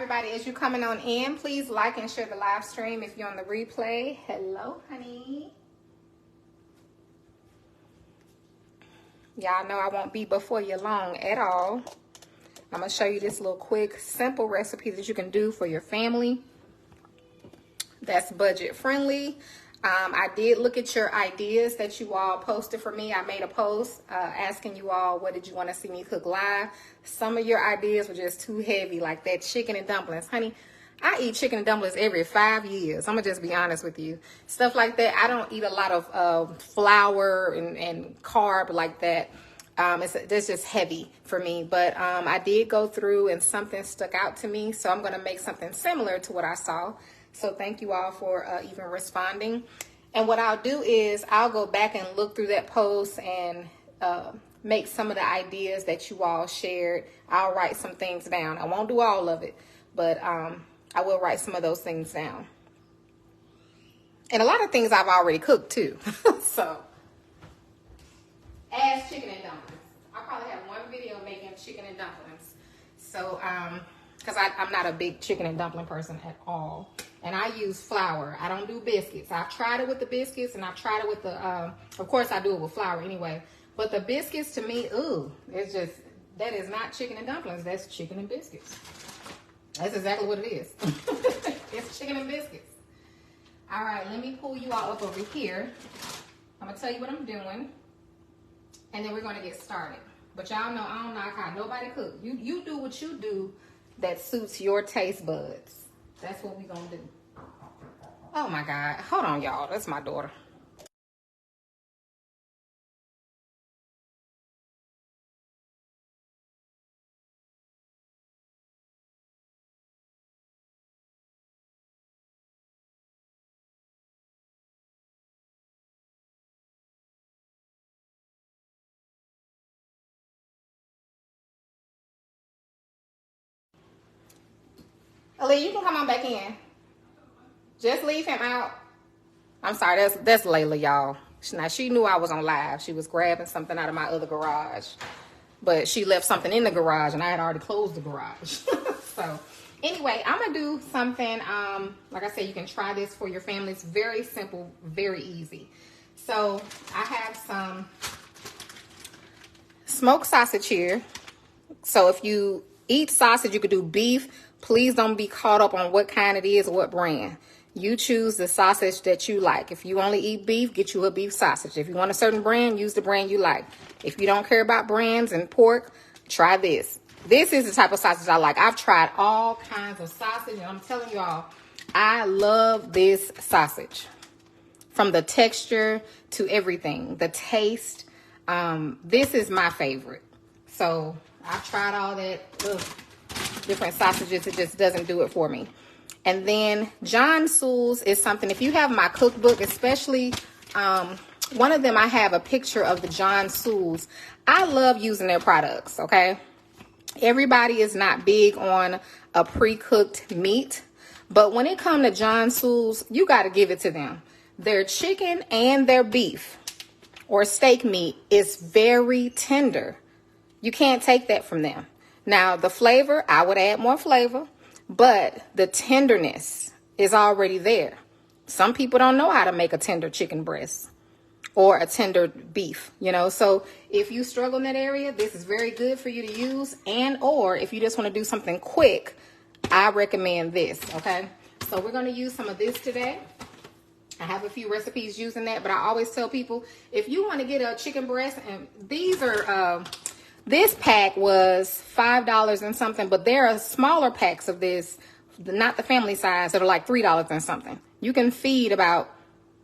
everybody. As you're coming on in, please like and share the live stream if you're on the replay. Hello, honey. Y'all know I won't be before you long at all. I'm going to show you this little quick, simple recipe that you can do for your family. That's budget friendly. I did look at your ideas that you all posted for me. I made a post asking you all, what did you want to see me cook live? Some of your ideas were just too heavy, like that chicken and dumplings. Honey, I eat chicken and dumplings every 5 years. I'm going to just be honest with you. Stuff like that. I don't eat a lot of flour and carb like that. It's just heavy for me. But I did go through and something stuck out to me. So I'm going to make something similar to what I saw. So thank you all for even responding. And what I'll do is I'll go back and look through that post and make some of the ideas that you all shared. I'll write some things down. I won't do all of it, but I will write some of those things down. And a lot of things I've already cooked too. So, as chicken and dumplings. I'll probably have one video making chicken and dumplings. So, because I'm not a big chicken and dumpling person at all. And I use flour. I don't do biscuits. I've tried it with the biscuits and I've tried it with the, of course I do it with flour anyway. But the biscuits to me, ooh, it's just, that is not chicken and dumplings. That's chicken and biscuits. That's exactly what it is. It's chicken and biscuits. All right, let me pull you all up over here. I'm going to tell you what I'm doing. And then we're going to get started. But y'all know I don't knock how nobody cook. You do what you do that suits your taste buds. That's what we're going to do. Oh my God. Hold on, y'all. That's my daughter. Ali, you can come on back in. Just leave him out. I'm sorry, that's Layla, y'all. Now, she knew I was on live. She was grabbing something out of my other garage. But she left something in the garage, and I had already closed the garage. So, anyway, I'm going to do something. Like I said, you can try this for your family. It's very simple, very easy. So, I have some smoked sausage here. So, if you eat sausage, you could do beef. Please don't be caught up on what kind it is or what brand. You choose the sausage that you like. If you only eat beef, get you a beef sausage. If you want a certain brand, use the brand you like. If you don't care about brands and pork, try this. This is the type of sausage I like. I've tried all kinds of sausage, and I'm telling y'all, I love this sausage. From the texture to everything, the taste. This is my favorite. So I've tried all that. Ugh. Different sausages, it just doesn't do it for me. And then John Sule's is something, if you have my cookbook, especially one of them, I have a picture of the John Sule's. I love using their products, okay? Everybody is not big on a pre-cooked meat, but when it comes to John Sule's, you got to give it to them. Their chicken and their beef or steak meat is very tender. You can't take that from them. Now, the flavor, I would add more flavor, but the tenderness is already there. Some people don't know how to make a tender chicken breast or a tender beef, you know. So if you struggle in that area, this is very good for you to use. And or if you just want to do something quick, I recommend this, okay? So we're going to use some of this today. I have a few recipes using that, but I always tell people, if you want to get a chicken breast, and these are... this pack was $5 and something, but there are smaller packs of this, not the family size, that are like $3 and something. You can feed about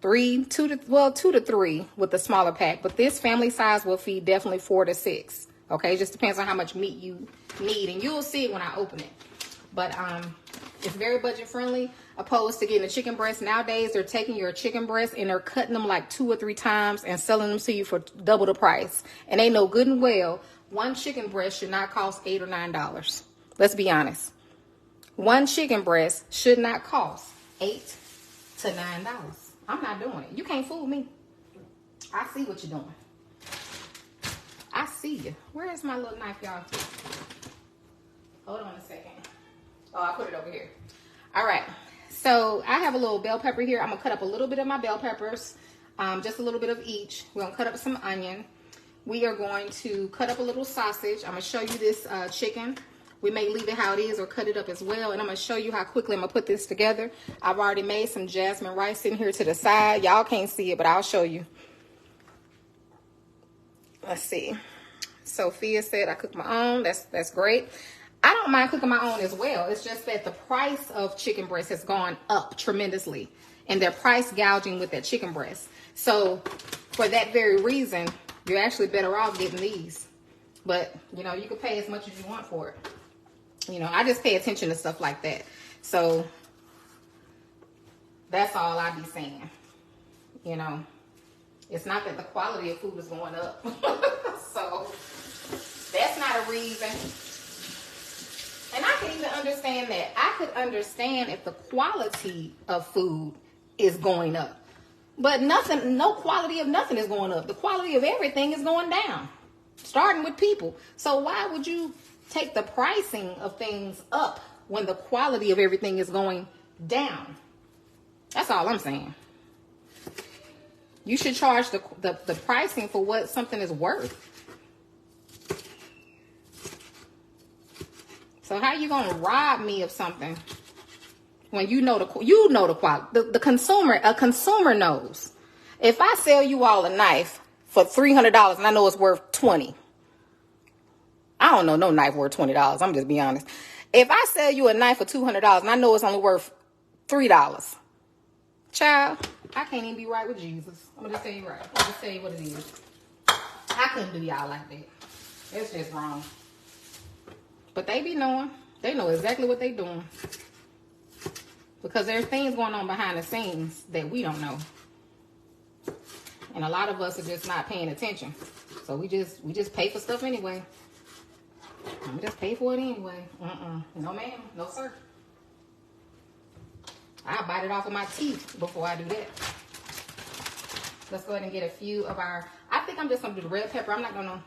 two to three with the smaller pack, but this family size will feed definitely 4 to 6. Okay, it just depends on how much meat you need, and you'll see it when I open it. But it's very budget friendly, opposed to getting a chicken breast. Nowadays, they're taking your chicken breast and they're cutting them like 2 or 3 times and selling them to you for double the price. And they know good and well, one chicken breast should not cost $8 or $9. Let's be honest. One chicken breast should not cost $8 to $9. I'm not doing it. You can't fool me. I see what you're doing. I see you. Where is my little knife, y'all? Hold on a second. Oh, I put it over here. All right. So I have a little bell pepper here. I'm going to cut up a little bit of my bell peppers. Just a little bit of each. We're going to cut up some onion. We are going to cut up a little sausage. I'm going to show you this chicken. We may leave it how it is or cut it up as well. And I'm going to show you how quickly I'm going to put this together. I've already made some jasmine rice in here to the side. Y'all can't see it, but I'll show you. Let's see. Sophia said I cook my own. That's great. I don't mind cooking my own as well. It's just that the price of chicken breast has gone up tremendously. And they're price gouging with that chicken breast. So for that very reason, you're actually better off getting these. But, you know, you can pay as much as you want for it. You know, I just pay attention to stuff like that. So that's all I be saying. You know, it's not that the quality of food is going up. So that's not a reason. And I can even understand that. I could understand if the quality of food is going up. But nothing, no quality of nothing is going up. The quality of everything is going down. Starting with people. So why would you take the pricing of things up when the quality of everything is going down? That's all I'm saying. You should charge the pricing for what something is worth. So how you gonna rob me of something when you know the quality? The consumer, a consumer knows. If I sell you all a knife for $300 and I know it's worth $20, I don't know no knife worth $20. I'm just being honest. If I sell you a knife for $200 and I know it's only worth $3, child, I can't even be right with Jesus. I'm gonna just tell you right. I'm gonna just tell you what it is. I couldn't do y'all like that. It's just wrong. But they be knowing. They know exactly what they doing. Because there's things going on behind the scenes that we don't know. And a lot of us are just not paying attention. So we just pay for stuff anyway. I'm just pay for it anyway. No ma'am. No sir. I bite it off with my teeth before I do that. Let's go ahead and get a few of our... I think I'm just going to do the red pepper. I'm not going to...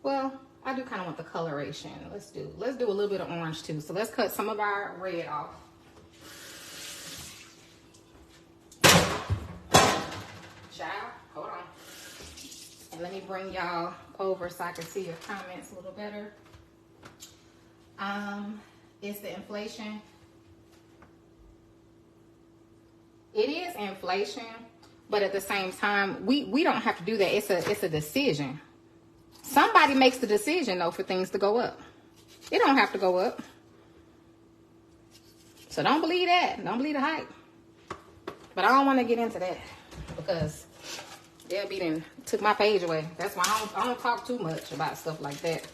Well... I do kind of want the coloration. Let's do a little bit of orange too. So let's cut some of our red off. Child, hold on. And let me bring y'all over so I can see your comments a little better. It's the inflation. It is inflation, but at the same time, we don't have to do that. It's a decision. Somebody makes the decision, though, for things to go up. It don't have to go up. So don't believe that. Don't believe the hype. But I don't want to get into that because they'll be then took my page away. That's why I don't talk too much about stuff like that.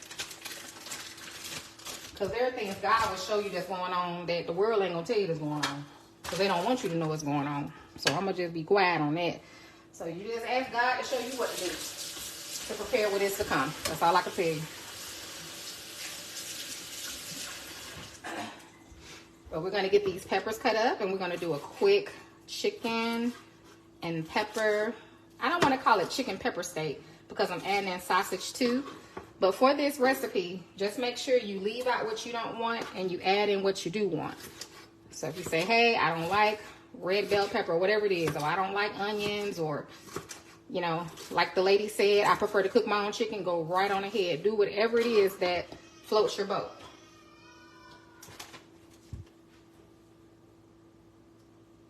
Because there are things God will show you that's going on that the world ain't going to tell you that's going on. Because they don't want you to know what's going on. So I'm going to just be quiet on that. So you just ask God to show you what to do. To prepare what is to come. That's all I can tell you. But we're going to get these peppers cut up and we're going to do a quick chicken and pepper. I don't want to call it chicken pepper steak because I'm adding in sausage too. But for this recipe, just make sure you leave out what you don't want and you add in what you do want. So if you say, hey, I don't like red bell pepper or whatever it is, or I don't like onions, or you know, like the lady said, I prefer to cook my own chicken. Go right on ahead. Do whatever it is that floats your boat.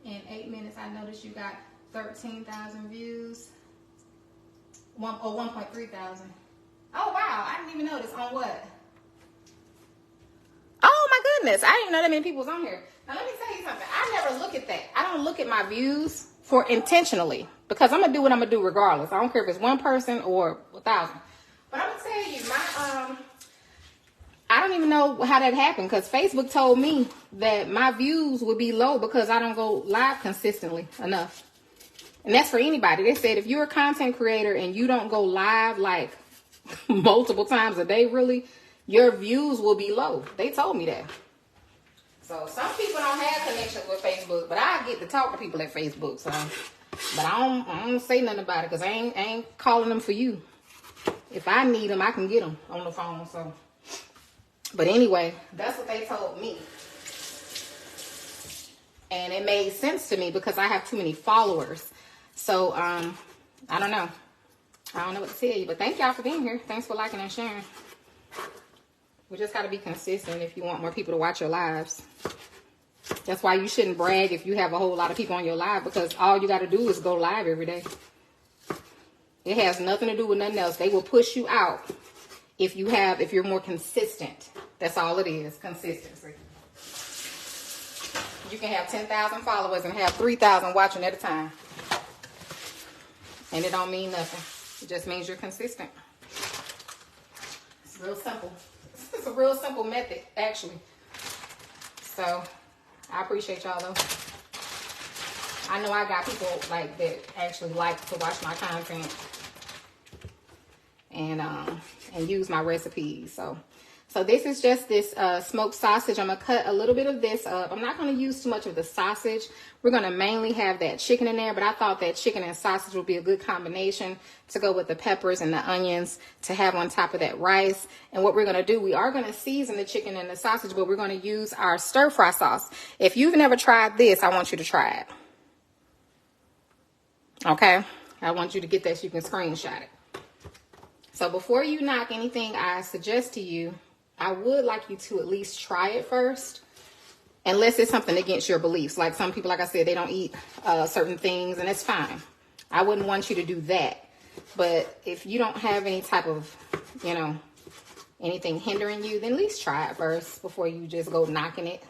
In 8 minutes, I noticed you got 13,000 views. 1.3 thousand. Oh, wow. I didn't even notice. On what? Oh, my goodness. I didn't know that many people was on here. Now, let me tell you something. I never look at that. I don't look at my views for intentionally. Because I'm going to do what I'm going to do regardless. I don't care if it's one person or 1,000. But I'm going to tell you, I don't even know how that happened. Because Facebook told me that my views would be low because I don't go live consistently enough. And that's for anybody. They said if you're a content creator and you don't go live like multiple times a day, really, your views will be low. They told me that. So some people don't have connections with Facebook, but I get to talk to people at Facebook. So, but I don't say nothing about it because I ain't calling them for you. If I need them, I can get them on the phone. So, but anyway, that's what they told me. And it made sense to me because I have too many followers. So, I don't know. I don't know what to tell you, but thank y'all for being here. Thanks for liking and sharing. We just got to be consistent if you want more people to watch your lives. That's why you shouldn't brag if you have a whole lot of people on your live, because all you got to do is go live every day. It has nothing to do with nothing else. They will push you out if you're more consistent. That's all it is, consistency. You can have 10,000 followers and have 3,000 watching at a time. And it don't mean nothing. It just means you're consistent. It's real simple. It's a real simple method, actually. So, I appreciate y'all, though. I know I got people like that actually like to watch my content and use my recipes. So this is just this smoked sausage. I'm going to cut a little bit of this up. I'm not going to use too much of the sausage. We're going to mainly have that chicken in there, but I thought that chicken and sausage would be a good combination to go with the peppers and the onions to have on top of that rice. And what we're going to do, we are going to season the chicken and the sausage, but we're going to use our stir-fry sauce. If you've never tried this, I want you to try it. Okay? I want you to get that so you can screenshot it. So before you knock anything I suggest to you, I would like you to at least try it first, unless it's something against your beliefs. Like some people, like I said, they don't eat certain things, and it's fine. I wouldn't want you to do that. But if you don't have any type of, anything hindering you, then at least try it first before you just go knocking it.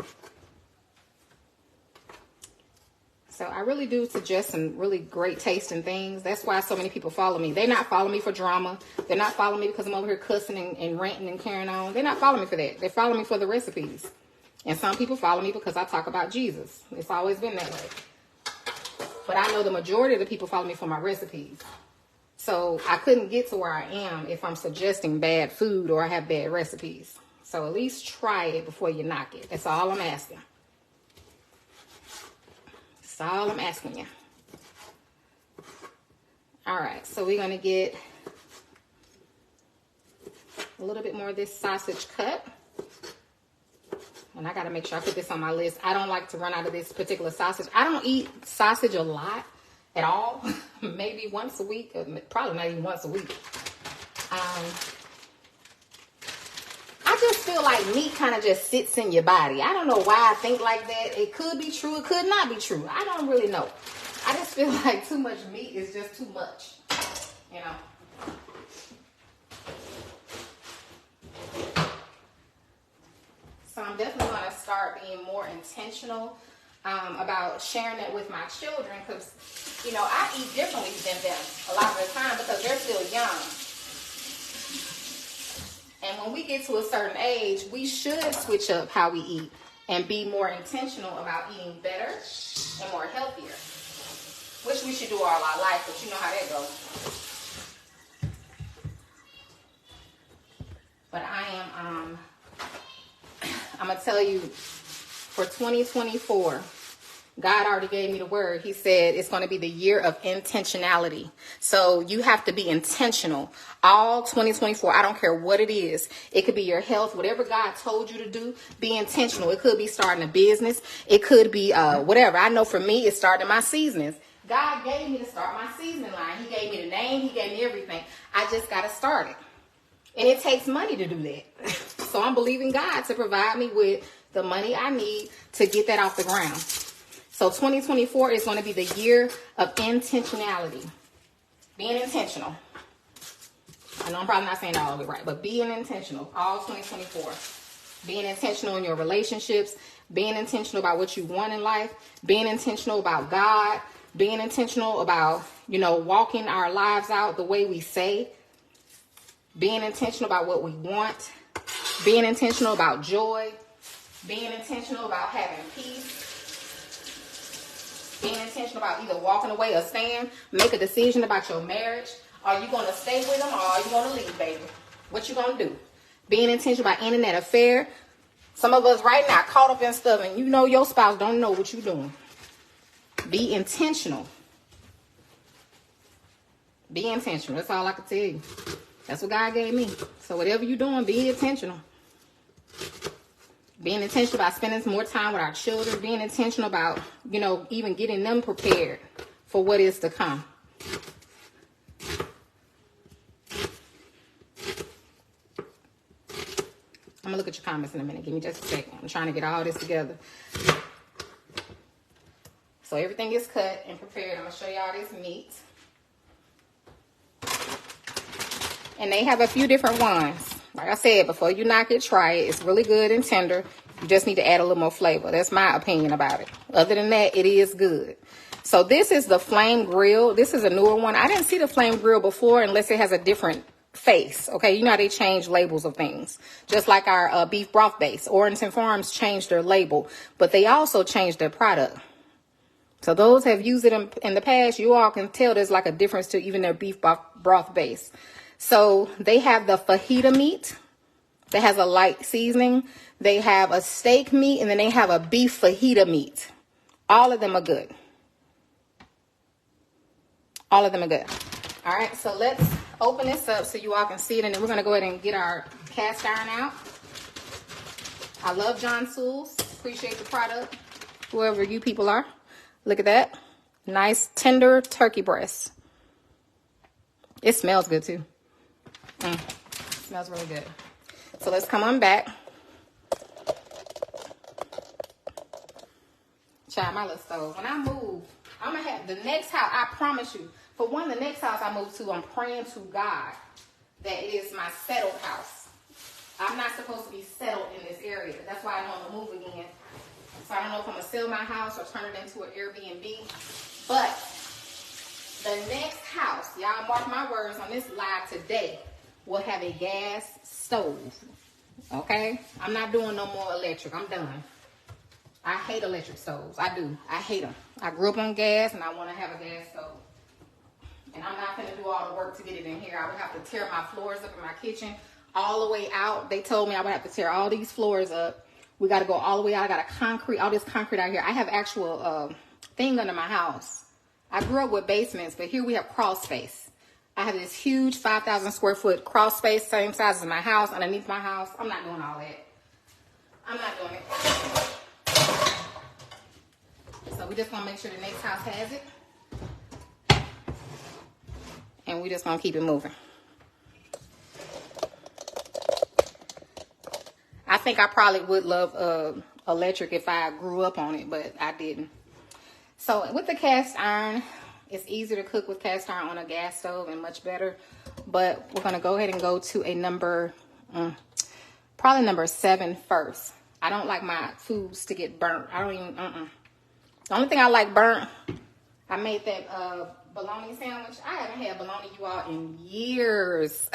So I really do suggest some really great tasting things. That's why so many people follow me. They're not following me for drama. They're not following me because I'm over here cussing and ranting and carrying on. They're not following me for that. They're following me for the recipes. And some people follow me because I talk about Jesus. It's always been that way. But I know the majority of the people follow me for my recipes. So I couldn't get to where I am if I'm suggesting bad food or I have bad recipes. So at least try it before you knock it. That's all I'm asking. That's all I'm asking you. All right, so we're going to get a little bit more of this sausage cut. And I got to make sure I put this on my list. I don't like to run out of this particular sausage. I don't eat sausage a lot at all. Maybe once a week. Probably not even once a week. I just feel like meat kind of just sits in your body. I don't know why I think like that. It could be true. It could not be true. I don't really know. I just feel like too much meat is just too much. So I'm definitely going to start being more intentional about sharing it with my children. Because, I eat differently than them a lot of the time because they're still young. And when we get to a certain age, we should switch up how we eat and be more intentional about eating better and more healthier, which we should do all our life, but you know how that goes. But I'm going to tell you, for 2024, God already gave me the word. He said it's going to be the year of intentionality. So you have to be intentional. All 2024, I don't care what it is. It could be your health, whatever God told you to do, be intentional. It could be starting a business. It could be whatever. I know for me, it's starting my seasonings. God gave me to start my seasoning line. He gave me the name. He gave me everything. I just got to start it. And it takes money to do that. So I'm believing God to provide me with the money I need to get that off the ground. So 2024 is going to be the year of intentionality. Being intentional. I know I'm probably not saying that all the way right, but being intentional all 2024. Being intentional in your relationships. Being intentional about what you want in life. Being intentional about God. Being intentional about, walking our lives out the way we say. Being intentional about what we want. Being intentional about joy. Being intentional about having peace. Being intentional about either walking away or staying. Make a decision about your marriage. Are you going to stay with them or are you going to leave, baby? What you going to do? Being intentional about ending that affair. Some of us right now caught up in stuff and your spouse don't know what you're doing. Be intentional. Be intentional. That's all I can tell you. That's what God gave me. So whatever you're doing, be intentional. Being intentional about spending more time with our children. Being intentional about, you know, even getting them prepared for what is to come. I'm going to look at your comments in a minute. Give me just a second. I'm trying to get all this together. So everything is cut and prepared. I'm going to show y'all this meat. And they have a few different ones. Like I said, before you knock it, try it. It's really good and tender. You just need to add a little more flavor. That's my opinion about it. Other than that, it is good. So this is the flame grill. This is a newer one. I didn't see the flame grill before unless it has a different face. Okay, you know how they change labels of things. Just like our beef broth base. Orrington Farms changed their label, but they also changed their product. So those have used it in the past. You all can tell there's like a difference to even their beef broth base. So they have the fajita meat that has a light seasoning. They have a steak meat, and then they have a beef fajita meat. All of them are good. All of them are good. All right, so let's open this up so you all can see it, and then we're going to go ahead and get our cast iron out. I love John Souls. Appreciate the product, whoever you people are. Look at that. Nice, tender turkey breast. It smells good, too. Smells really good. So let's come on back. Child, my little stove. When I move, I'm going to have the next house, I promise you, for one, the next house I move to, I'm praying to God that it is my settled house. I'm not supposed to be settled in this area. That's why I want to move again. So I don't know if I'm going to sell my house or turn it into an Airbnb. But the next house, y'all mark my words on this live today, will have a gas stove. Okay? I'm not doing no more electric. I'm done. I hate electric stoves. I do. I hate them. I grew up on gas and I want to have a gas stove. And I'm not going to do all the work to get it in here. I would have to tear my floors up in my kitchen all the way out. They told me I would have to tear all these floors up. We got to go all the way out. I got a concrete, all this concrete out here. I have actual thing under my house. I grew up with basements, but here we have crawl space. I have this huge 5,000 square foot crawl space, same size as my house, underneath my house. I'm not doing all that. I'm not doing it. So we just want to make sure the next house has it. And we just going to keep it moving. I think I probably would love electric if I grew up on it, but I didn't. So with the cast iron, it's easier to cook with cast iron on a gas stove and much better. But we're going to go ahead and go to a number, probably number 7 first. I don't like my foods to get burnt. I don't even, The only thing I like burnt, I made that bologna sandwich. I haven't had bologna, you all, in years.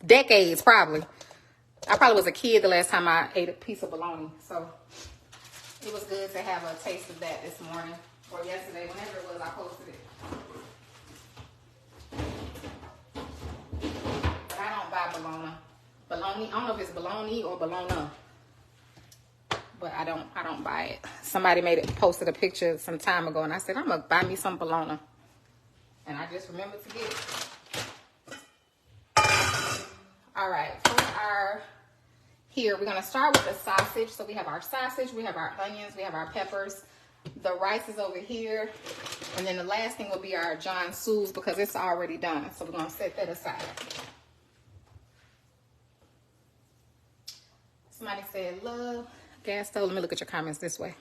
Decades, probably. I probably was a kid the last time I ate a piece of bologna. So it was good to have a taste of that this morning. Or yesterday, whenever it was, I posted it. But I don't buy bologna. Bologna, I don't know if it's bologna or bologna. But I don't buy it. Somebody posted a picture some time ago, and I said, I'm going to buy me some bologna. And I just remembered to get it. All right, here, we're going to start with the sausage. So we have our sausage, we have our onions, we have our peppers. The rice is over here. And then the last thing will be our John Souls because it's already done. So we're going to set that aside. Somebody said, love gas stove. Let me look at your comments this way.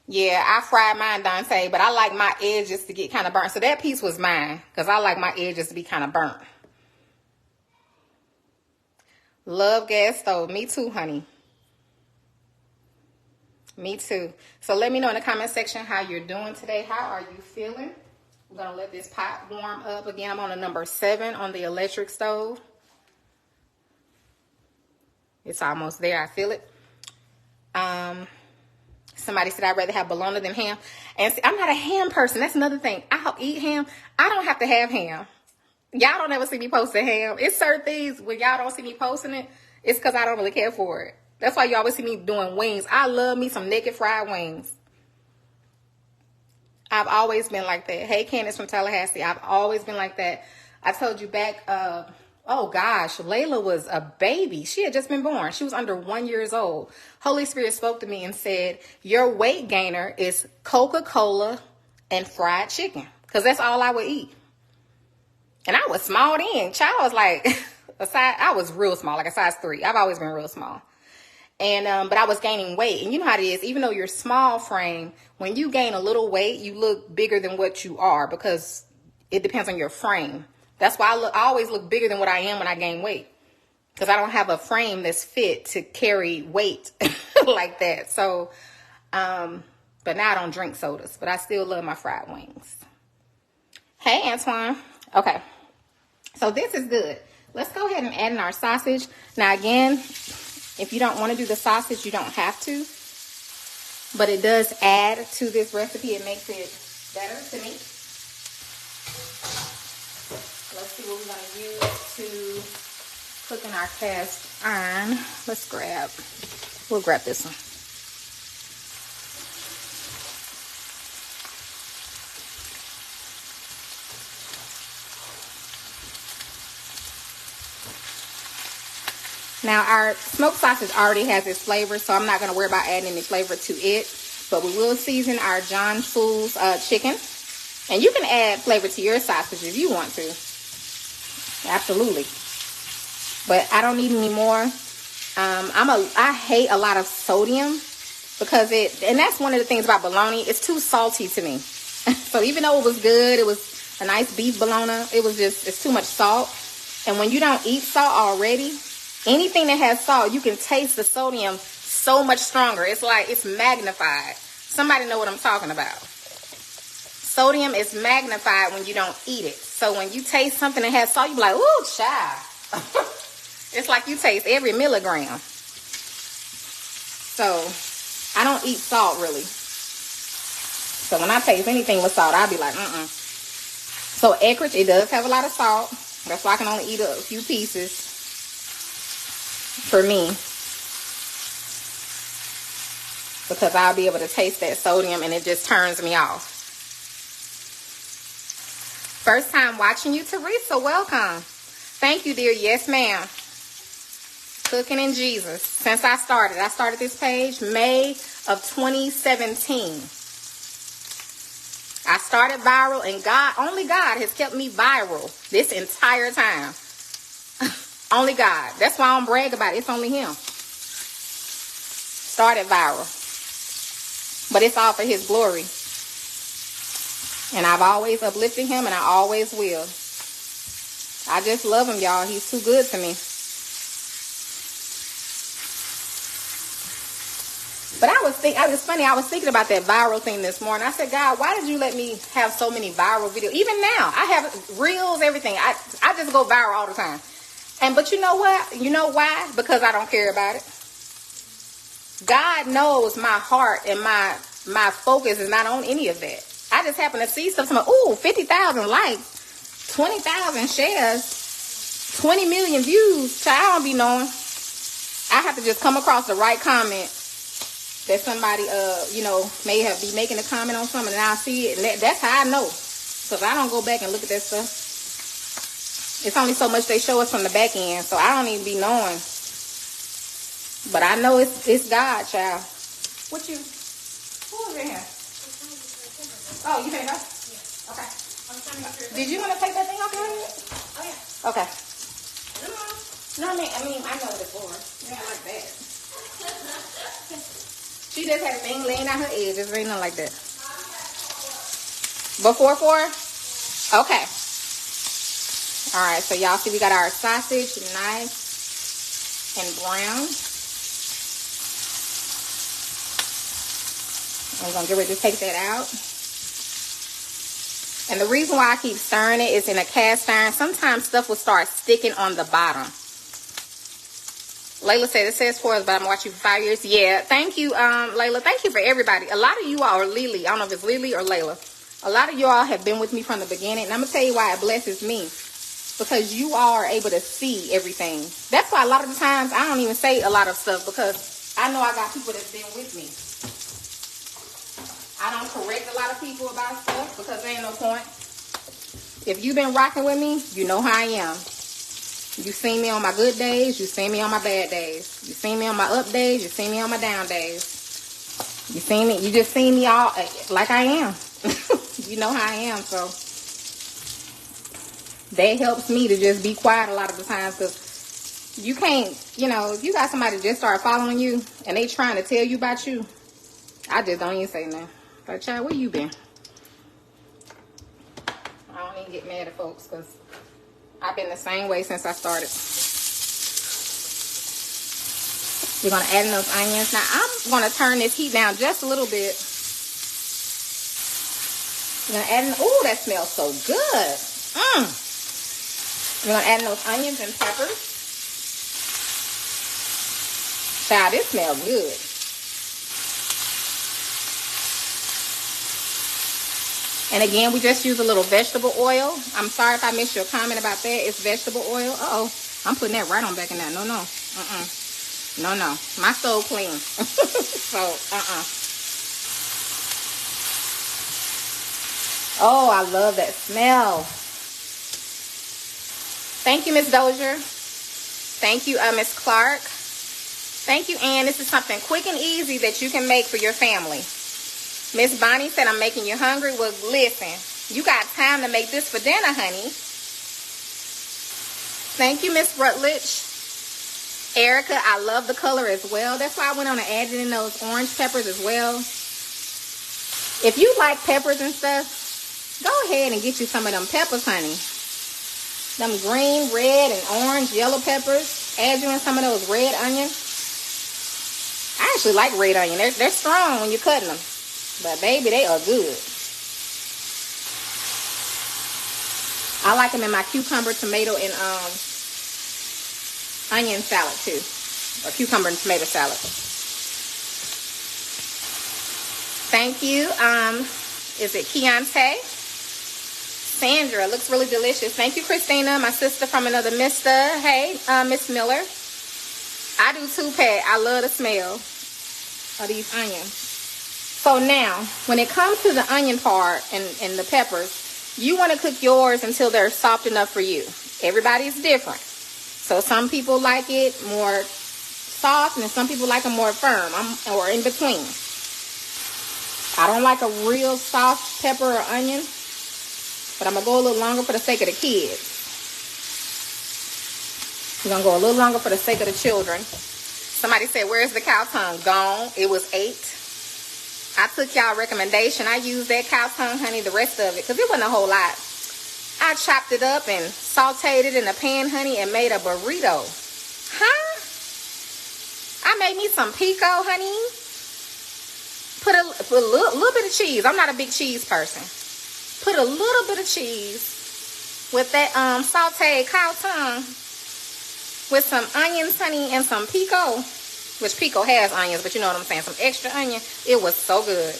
Yeah, I fried mine, Dante, but I like my edges to get kind of burnt. So that piece was mine because I like my edges to be kind of burnt. Love gas stove. Me too, honey. Me too. So let me know in the comment section how you're doing today. How are you feeling? I'm going to let this pot warm up. Again, I'm on a number 7 on the electric stove. It's almost there. I feel it. Somebody said I'd rather have bologna than ham. And see, I'm not a ham person. That's another thing. I'll eat ham. I don't have to have ham. Y'all don't ever see me posting ham. It's certain things when y'all don't see me posting it, it's because I don't really care for it. That's why you always see me doing wings. I love me some naked fried wings. I've always been like that. Hey, Candace from Tallahassee. I've always been like that. I told you back Oh gosh, Layla was a baby. She had just been born. She was under 1 year old. Holy Spirit spoke to me and said, your weight gainer is Coca-Cola and fried chicken. Because that's all I would eat. And I was small then. Child was like, I was real small, like a size 3. I've always been real small. And but I was gaining weight. And you know how it is, even though you're small frame, when you gain a little weight, you look bigger than what you are because it depends on your frame. That's why I always look bigger than what I am when I gain weight. Because I don't have a frame that's fit to carry weight like that. So, but now I don't drink sodas. But I still love my fried wings. Hey, Antoine. Okay. So this is good. Let's go ahead and add in our sausage. Now, again, if you don't want to do the sausage, you don't have to. But it does add to this recipe. It makes it better to me. Let's see what we're going to use to cook in our cast iron. We'll grab this one. Now, our smoked sausage already has its flavor, so I'm not going to worry about adding any flavor to it. But we will season our John Fools chicken. And you can add flavor to your sausage if you want to. Absolutely. But I don't need any more. I hate a lot of sodium because and that's one of the things about bologna. It's too salty to me. So even though it was good, it was a nice beef bologna, it's too much salt. And when you don't eat salt already, anything that has salt, you can taste the sodium so much stronger. It's like it's magnified. Somebody know what I'm talking about. Sodium is magnified when you don't eat it. So when you taste something that has salt, you be like, ooh, child. It's like you taste every milligram. So I don't eat salt really. So when I taste anything with salt, I'll be like, So Eckrich, it does have a lot of salt. That's why I can only eat a few pieces for me. Because I'll be able to taste that sodium and it just turns me off. First time watching you, Teresa, welcome. Thank you, dear. Yes, ma'am. Cooking in Jesus. Since I started this page May of 2017. I started viral and only God has kept me viral this entire time. Only God. That's why I don't brag about it. It's only him. Started viral. But it's all for his glory. And I've always uplifted him and I always will. I just love him, y'all. He's too good to me. But I was thinking about that viral thing this morning. I said, God, why did you let me have so many viral videos? Even now, I have reels, everything. I just go viral all the time. But you know what? You know why? Because I don't care about it. God knows my heart and my focus is not on any of that. I just happen to see stuff. I'm like, ooh, 50,000 likes, 20,000 shares, 20 million views. So I don't be knowing. I have to just come across the right comment that somebody, may have be making a comment on something, and I'll see it. And that's how I know. Because I don't go back and look at that stuff. It's only so much they show us from the back end, so I don't even be knowing. But I know it's God, child. Who is in here? Oh, you finna go? Yeah. Okay. Did you want to take that thing off your head? Oh, yeah. Okay. No, I mean, I know what it's for. Yeah, like that. She just had a thing laying out her edges. Ain't nothing like that. Before 4? Okay. All right, so y'all see we got our sausage nice and brown. I'm going to get ready to take that out. And the reason why I keep stirring it is in a cast iron, sometimes stuff will start sticking on the bottom. Layla said it says for us, but I'm watching you for 5 years. Yeah, thank you, Layla. Thank you for everybody. A lot of you all are Lily. I don't know if it's Lily or Layla. A lot of you all have been with me from the beginning. And I'm going to tell you why it blesses me. Because you all are able to see everything. That's why a lot of the times I don't even say a lot of stuff. Because I know I got people that's been with me. I don't correct a lot of people about stuff because there ain't no point. If you've been rocking with me, you know how I am. You see me on my good days, you see me on my bad days. You see me on my up days, you see me on my down days. You see me, you just see me all like I am. You know how I am, so that helps me to just be quiet a lot of the times, because you can't, you know, if you got somebody just start following you and they trying to tell you about you, I just don't even say nothing. Like, child, where you been? I don't even get mad at folks, because I've been the same way since I started. We're going to add in those onions. Now, I'm going to turn this heat down just a little bit. We're going to add in, oh, that smells so good. We're going to add in those onions and peppers. Child, this smells good. And again, we just use a little vegetable oil. I'm sorry if I missed your comment about that. It's vegetable oil. Uh-oh. I'm putting that right on back in there. No, no. No, no. My stove clean. So, Oh, I love that smell. Thank you, Miss Dozier. Thank you, Miss Clark. Thank you, Ann. This is something quick and easy that you can make for your family. Miss Bonnie said, I'm making you hungry. Well, listen, you got time to make this for dinner, honey. Thank you, Miss Rutledge. Erica, I love the color as well. That's why I went on and added in those orange peppers as well. If you like peppers and stuff, go ahead and get you some of them peppers, honey. Them green, red, and orange, yellow peppers. Add you in some of those red onions. I actually like red onion. They're strong when you're cutting them. But baby, they are good. I like them in my cucumber, tomato, and onion salad too. Or cucumber and tomato salad. Thank you. Is it Keontae? Sandra, looks really delicious. Thank you, Christina, my sister from another mister. Hey, Miss Miller. I do too, Pat. I love the smell of these onions. So now, when it comes to the onion part and the peppers, you want to cook yours until they're soft enough for you. Everybody's different. So some people like it more soft, and some people like them more firm, or in between. I don't like a real soft pepper or onion, but I'm going to go a little longer for the sake of the kids. We're going to go a little longer for the sake of the children. Somebody said, where's the cow tongue? Gone. It was 8. I took y'all recommendation. I used that cow tongue, honey, the rest of it, because it wasn't a whole lot. I chopped it up and sauteed it in a pan, honey, and made a burrito. Huh? I made me some pico, honey. Put a little bit of cheese. I'm not a big cheese person. Put a little bit of cheese with that sauteed cow tongue with some onions, honey, and some pico. Which pico has onions, but you know what I'm saying. Some extra onion. It was so good.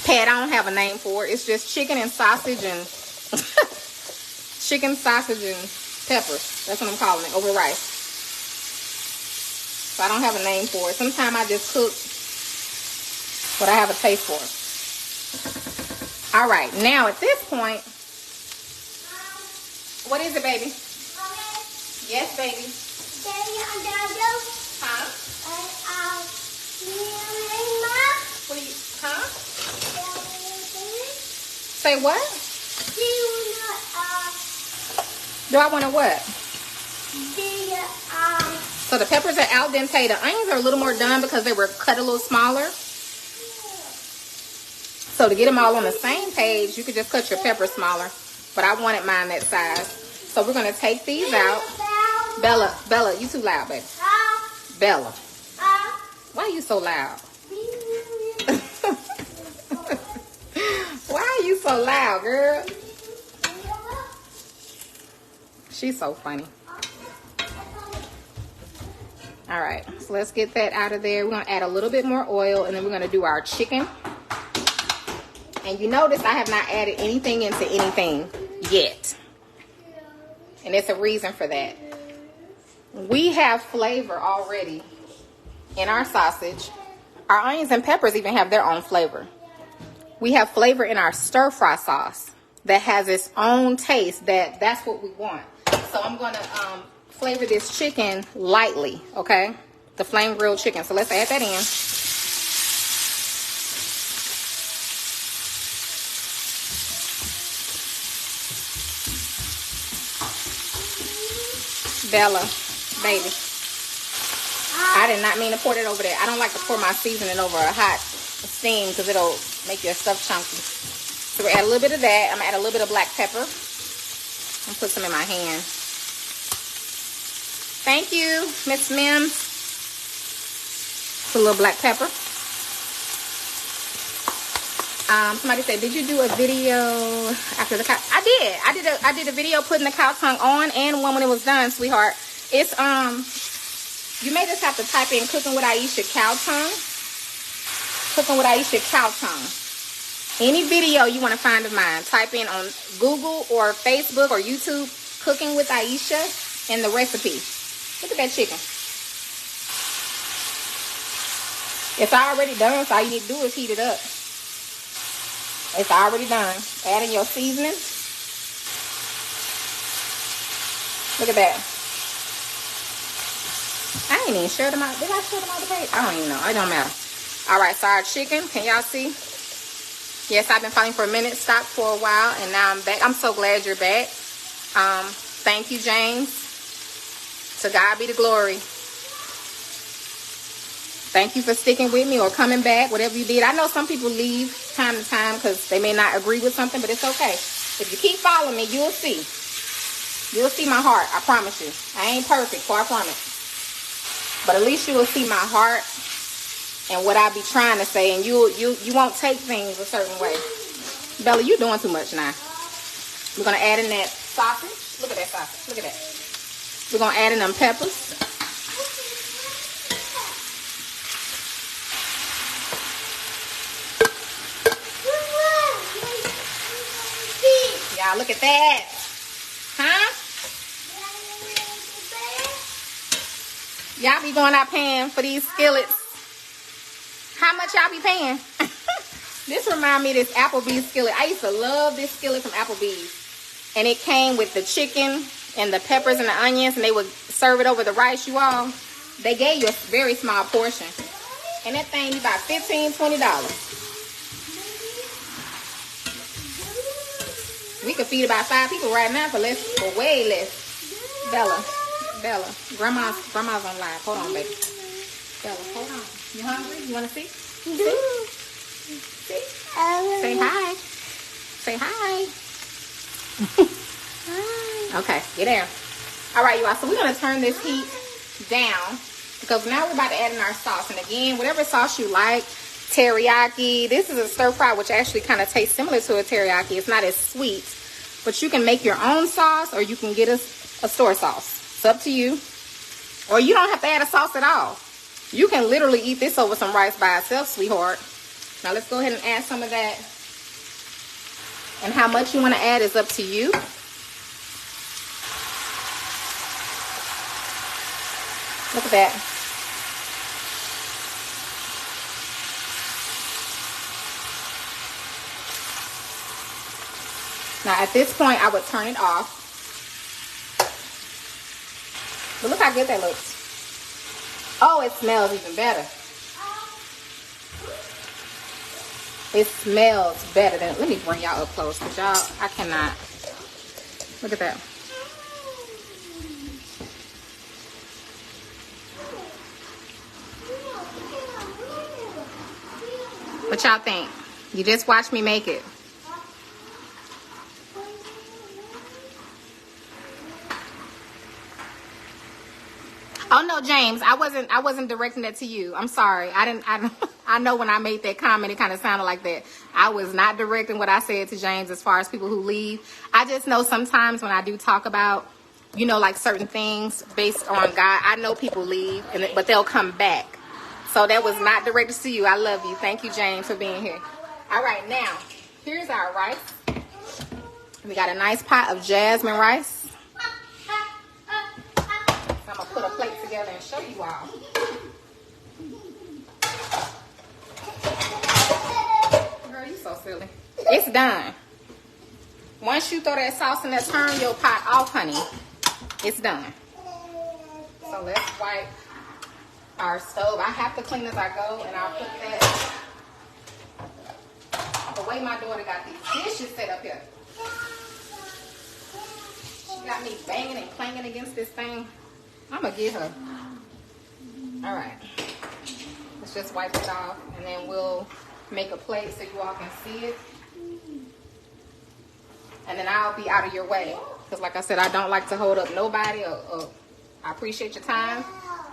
Pat, I don't have a name for it. It's just chicken and sausage and chicken, sausage, and peppers. That's what I'm calling it, over rice. So I don't have a name for it. Sometimes I just cook what I have a taste for. All right, now at this point, what is it, baby? Yes, baby. Huh? What are you, huh? Say what? Do I want to what? So the peppers are al dente. The onions are a little more done because they were cut a little smaller. So to get them all on the same page, you could just cut your peppers smaller. But I wanted mine that size. So we're going to take these out. Bella, you too loud, baby. Bella. Why are you so loud? Why are you so loud, girl? She's so funny. All right, so let's get that out of there. We're going to add a little bit more oil, and then we're going to do our chicken. And you notice I have not added anything into anything yet. And there's a reason for that. We have flavor already in our sausage. Our onions and peppers even have their own flavor. We have flavor in our stir-fry sauce. that has its own taste. That's what we want. So I'm gonna flavor this chicken lightly, okay? The flame grilled chicken. So let's add that in. Bella, baby. I did not mean to pour that over there. I don't like to pour my seasoning over a hot steam because it'll make your stuff chunky. So we add a little bit of that. I'm gonna add a little bit of black pepper. I'm gonna put some in my hand. Thank you, Miss Mims. Put a little black pepper. Somebody said, did you do a video after the cow? I did a video putting the cow tongue on and one when it was done, sweetheart. It's you may just have to type in cooking with Aisha cow tongue. Cooking with Aisha cow tongue. Any video you want to find of mine, type in on Google or Facebook or YouTube, cooking with Aisha, and the recipe. Look at that chicken. It's already done, so all you need to do is heat it up. It's already done. Add in your seasoning. Look at that. I ain't even share them out. Did I share them out the page? I don't even know. It don't matter. All right, so our chicken. Can y'all see? Yes, I've been fighting for a minute. Stopped for a while, and now I'm back. I'm so glad you're back. Thank you, James. To God be the glory. Thank you for sticking with me or coming back, whatever you did. I know some people leave time to time because they may not agree with something, but it's okay. If you keep following me, you'll see. You'll see my heart. I promise you. I ain't perfect, far from it. But at least you will see my heart and what I be trying to say, and you won't take things a certain way. Bella, you doing too much now. We're gonna add in that sausage. Look at that sausage. Look at that. We're gonna add in them peppers. Y'all look at that. Huh? Y'all be going out paying for these skillets. How much y'all be paying? This remind me of this Applebee's skillet. I used to love this skillet from Applebee's. And it came with the chicken and the peppers and the onions, and they would serve it over the rice, you all. They gave you a very small portion. And that thing be about $15, $20. We could feed about 5 people right now for less, for way less. Bella, grandma's on live. Hold on, baby. Bella, hold on. You hungry? You want to see? See? Say hi. Say hi. Hi. Okay, get down. All right, you all. So we're gonna turn this heat down because now we're about to add in our sauce. And again, whatever sauce you like. Teriyaki. This is a stir fry, which actually kind of tastes similar to a teriyaki. It's not as sweet, but you can make your own sauce or you can get a store sauce. It's up to you. Or you don't have to add a sauce at all. You can literally eat this over some rice by itself, sweetheart. Now let's go ahead and add some of that. And how much you want to add is up to you. Look at that. Now at this point, I would turn it off. But look how good that looks. Oh, it smells even better. It smells better than, let me bring y'all up close because y'all, I cannot. Look at that. What y'all think? You just watched me make it. Oh no, James, I wasn't directing that to you. I'm sorry. I know when I made that comment, it kind of sounded like that. I was not directing what I said to James as far as people who leave. I just know sometimes when I do talk about, you know, like certain things based on God, I know people leave, but they'll come back. So that was not directed to you. I love you. Thank you, James, for being here. All right, now, here's our rice. We got a nice pot of jasmine rice. I'm going to put a plate together and show you all. Girl, you so silly. It's done. Once you throw that sauce in there, turn your pot off, honey. It's done. So let's wipe our stove. I have to clean as I go, and I'll put that. The way my daughter got these dishes set up here. She got me banging and clanging against this thing. I'm going to get her. All right. Let's just wipe it off, and then we'll make a plate so you all can see it. And then I'll be out of your way. Because like I said, I don't like to hold up nobody. Or I appreciate your time,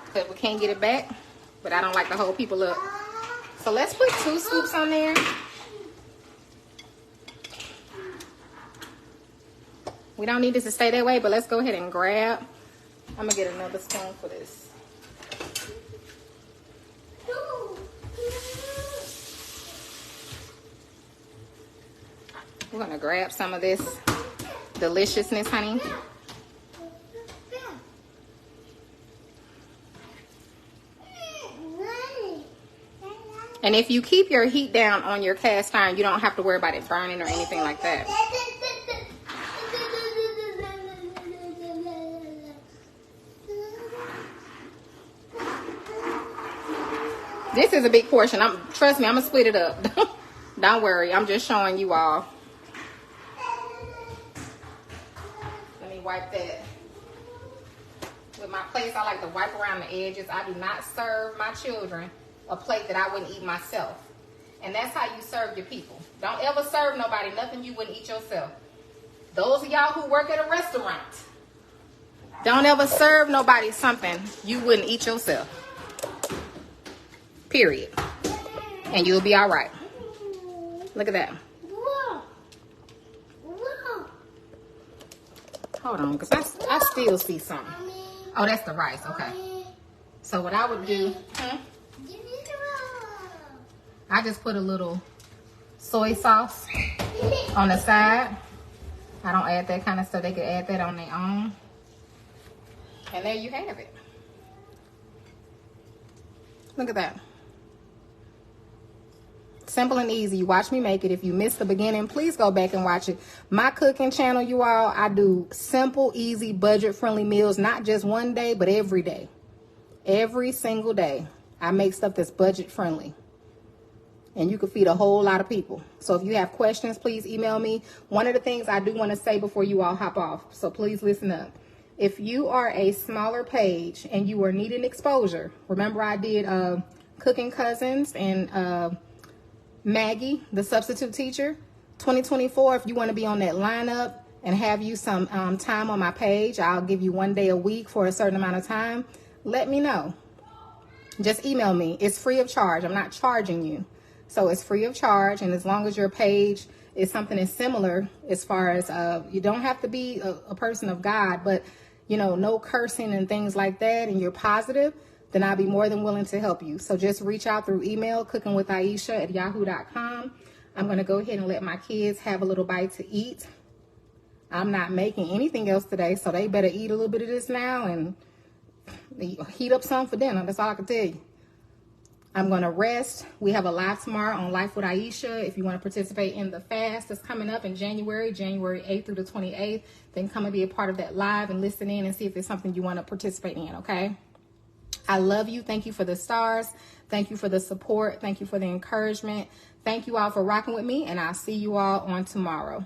because we can't get it back. But I don't like to hold people up. So let's put 2 scoops on there. We don't need this to stay that way, but let's go ahead and grab. I'm going to get another spoon for this. We're going to grab some of this deliciousness, honey. And if you keep your heat down on your cast iron, you don't have to worry about it burning or anything like that. This is a big portion. Trust me, I'm going to split it up. Don't worry. I'm just showing you all. Let me wipe that. With my plates, I like to wipe around the edges. I do not serve my children a plate that I wouldn't eat myself. And that's how you serve your people. Don't ever serve nobody nothing you wouldn't eat yourself. Those of y'all who work at a restaurant, don't ever serve nobody something you wouldn't eat yourself. Period. And you'll be all right. Look at that. Hold on, because I still see something. Oh, that's the rice. Okay. So what I would do, I just put a little soy sauce on the side. I don't add that kind of stuff. They could add that on their own. And there you have it. Look at that. Simple and easy. You watch me make it. If you missed the beginning, please go back and watch it. My cooking channel, you all, I do simple, easy, budget-friendly meals, not just one day, but every day. Every single day, I make stuff that's budget-friendly. And you can feed a whole lot of people. So if you have questions, please email me. One of the things I do want to say before you all hop off, so please listen up. If you are a smaller page and you are needing exposure, remember I did Cooking Cousins and Maggie, the substitute teacher. 2024, if you want to be on that lineup and have you some time on my page, I'll give you 1 day a week for a certain amount of time. Let me know. Just email me. It's free of charge. I'm not charging you. So it's free of charge. And as long as your page is something that's similar, as far as you don't have to be a person of God, but you know, no cursing and things like that, and you're positive, then I'll be more than willing to help you. So just reach out through email, cookingwithaisha@yahoo.com. I'm going to go ahead and let my kids have a little bite to eat. I'm not making anything else today, so they better eat a little bit of this now and heat up some for dinner. That's all I can tell you. I'm going to rest. We have a live tomorrow on Life with Aisha. If you want to participate in the fast that's coming up in January 8th through the 28th, then come and be a part of that live and listen in and see if there's something you want to participate in, okay? I love you. Thank you for the stars. Thank you for the support. Thank you for the encouragement. Thank you all for rocking with me, and I'll see you all on tomorrow.